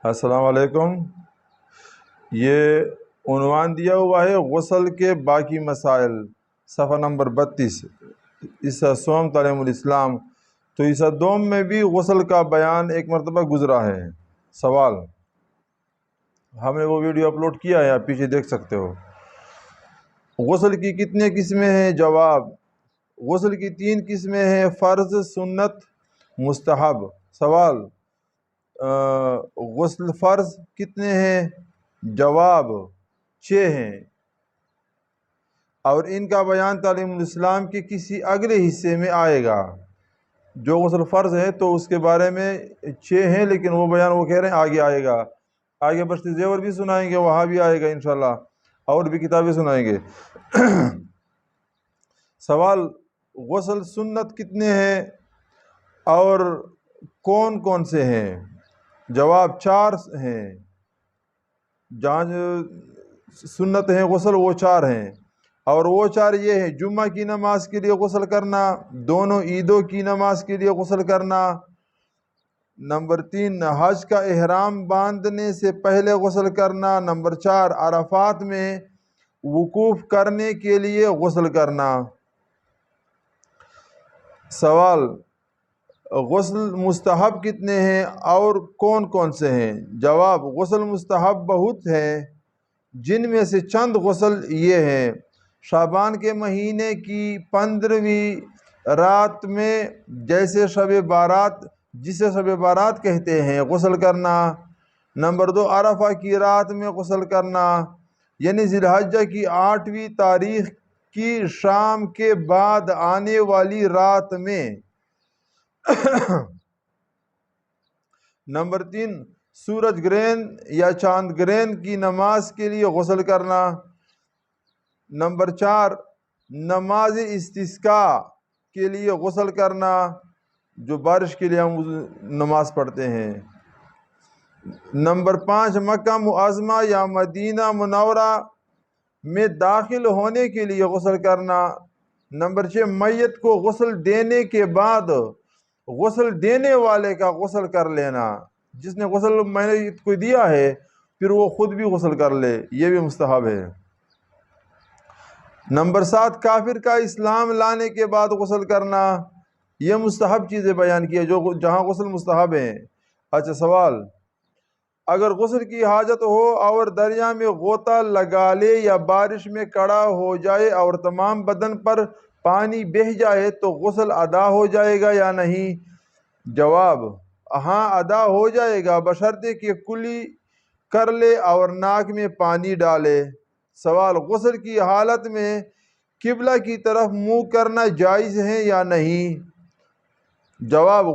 السلام علیکم۔ یہ عنوان دیا ہوا ہے غسل کے باقی مسائل، صفحہ نمبر 32، اس سوم تعلیم الاسلام۔ تو اس دوم میں بھی غسل کا بیان ایک مرتبہ گزرا ہے۔ سوال، ہم نے وہ ویڈیو اپلوڈ کیا ہے، آپ پیچھے دیکھ سکتے ہو۔ غسل کی کتنے قسمیں ہیں؟ جواب، غسل کی 3 قسمیں ہیں: فرض، سنت، مستحب۔ سوال، غسل فرض کتنے ہیں؟ جواب، 6 ہیں، اور ان کا بیان تعلیم الاسلام کے کسی اگلے حصے میں آئے گا۔ جو غسل فرض ہے تو اس کے بارے میں 6 ہیں، لیکن وہ بیان وہ کہہ رہے ہیں آگے آئے گا۔ آگے بشت زیور بھی سنائیں گے، وہاں بھی آئے گا انشاءاللہ، اور بھی کتابیں سنائیں گے۔ سوال، غسل سنت کتنے ہیں اور کون کون سے ہیں؟ جواب، 4 ہیں۔ جہاں سنت ہیں غسل وہ 4 ہیں، اور وہ 4 یہ ہیں: جمعہ کی نماز کے لیے غسل کرنا، دونوں عیدوں کی نماز کے لیے غسل کرنا، نمبر 3 حج کا احرام باندھنے سے پہلے غسل کرنا، نمبر 4 عرفات میں وقوف کرنے کے لیے غسل کرنا۔ سوال، غسل مستحب کتنے ہیں اور کون کون سے ہیں؟ جواب، غسل مستحب بہت ہیں، جن میں سے چند غسل یہ ہیں: شعبان کے مہینے کی 15ویں رات میں جسے شب بارات کہتے ہیں غسل کرنا، نمبر 2 عرفہ کی رات میں غسل کرنا، یعنی ذی الحجہ کی 8ویں تاریخ کی شام کے بعد آنے والی رات میں، نمبر 3 سورج گرہن یا چاند گرہن کی نماز کے لیے غسل کرنا، نمبر 4 نماز استسقاء کے لیے غسل کرنا، جو بارش کے لیے ہم نماز پڑھتے ہیں، نمبر 5 مکہ معظمہ یا مدینہ منورہ میں داخل ہونے کے لیے غسل کرنا، نمبر 6 میت کو غسل دینے کے بعد غسل دینے والے کا غسل کر لینا، جس نے غسل میت کو دیا ہے پھر وہ خود بھی غسل کر لے، یہ بھی مستحب ہے، نمبر 7 کافر کا اسلام لانے کے بعد غسل کرنا۔ یہ مستحب چیزیں بیان کی ہے جہاں غسل مستحب ہیں۔ اچھا، سوال، اگر غسل کی حاجت ہو اور دریا میں غوطہ لگا لے یا بارش میں کھڑا ہو جائے اور تمام بدن پر پانی بہہ جائے تو غسل ادا ہو جائے گا یا نہیں؟ جواب، ہاں ادا ہو جائے گا، بشرطے کہ کلی کر لے اور ناک میں پانی ڈالے۔ سوال، غسل کی حالت میں قبلہ کی طرف منہ کرنا جائز ہے یا نہیں؟ جواب،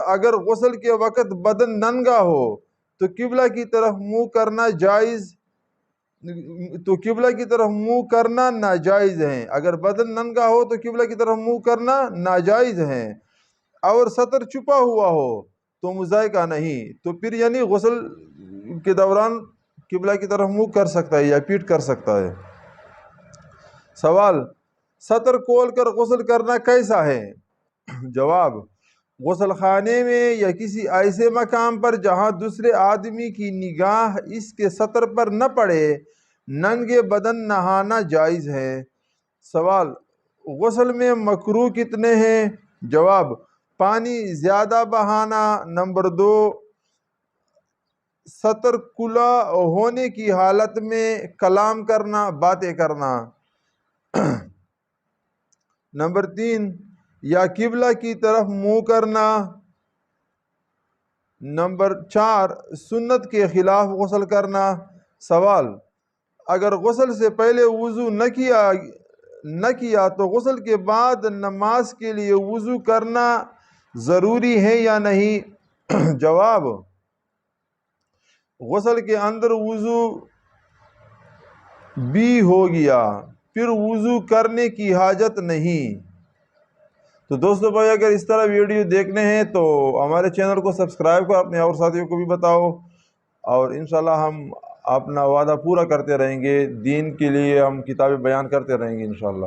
اگر غسل کے وقت بدن ننگا ہو تو قبلہ کی طرف منہ کرنا ناجائز ہے۔ اگر بدن ننگا ہو تو قبلہ کی طرف منہ کرنا ناجائز ہے، اور سطر چھپا ہوا ہو تو مضائقہ نہیں، تو پھر یعنی غسل کے دوران قبلہ کی طرف منہ کر سکتا ہے یا پیٹ کر سکتا ہے۔ سوال، سطر کھول کر غسل کرنا کیسا ہے؟ جواب، غسل خانے میں یا کسی ایسے مقام پر جہاں دوسرے آدمی کی نگاہ اس کے سطر پر نہ پڑے ننگے بدن نہانا جائز ہے۔ سوال، غسل میں مکروہ کتنے ہیں؟ جواب، پانی زیادہ بہانا، نمبر 2 سطر کھلا ہونے کی حالت میں کلام کرنا، باتیں کرنا، نمبر 3 یا قبلہ کی طرف منہ کرنا، نمبر 4 سنت کے خلاف غسل کرنا۔ سوال، اگر غسل سے پہلے وضو نہ کیا تو غسل کے بعد نماز کے لیے وضو کرنا ضروری ہے یا نہیں؟ جواب، غسل کے اندر وضو بھی ہو گیا پھر وضو کرنے کی حاجت نہیں۔ تو دوستو بھائی، اگر اس طرح ویڈیو دیکھنے ہیں تو ہمارے چینل کو سبسکرائب کرو، اپنے اور ساتھیوں کو بھی بتاؤ، اور انشاءاللہ ہم اپنا وعدہ پورا کرتے رہیں گے، دین کے لیے ہم کتابیں بیان کرتے رہیں گے انشاءاللہ۔